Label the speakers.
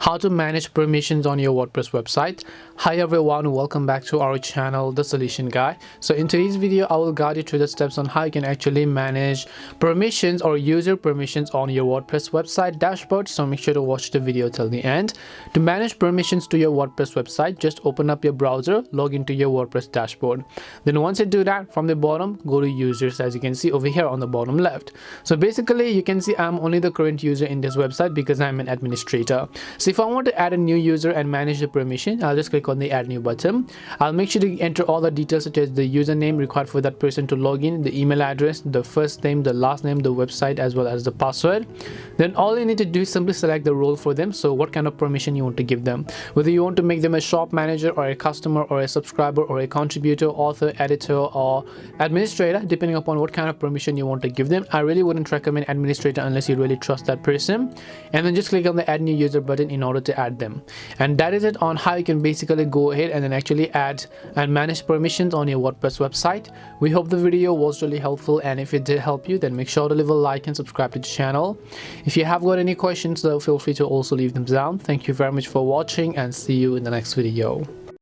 Speaker 1: how to manage permissions on your WordPress website. Hi everyone, welcome back to our channel, The Solution Guy. So in today's video, I will guide you through the steps on how you can actually manage permissions or user permissions on your WordPress website dashboard. So make sure to watch the video till the end. To manage permissions to your WordPress website, just open up your browser, log into your WordPress dashboard. Then once you do that, from the bottom, go to users, as you can see over here on the bottom left. So basically you can see I'm only the current user in this website because I'm an administrator. So if I want to add a new user and manage the permission, I'll just click on the add new button. I'll make sure to enter all the details such as the username required for that person to log in, the email address, the first name, the last name, the website, as well as the password. Then all you need to do is simply select the role for them. So what kind of permission you want to give them, whether you want to make them a shop manager or a customer or a subscriber or a contributor, author, editor, or administrator, depending upon what kind of permission you want to give them. I really wouldn't recommend administrator unless you really trust that person. And then just click on the add new user button in order to add them. And that is it on how you can basically go ahead and then actually add and manage permissions on your WordPress website. We hope the video was really helpful, and if it did help you, then make sure to leave a like and subscribe to the channel. If you have got any questions, though, feel free to also leave them down. Thank you very much for watching, and see you in the next video.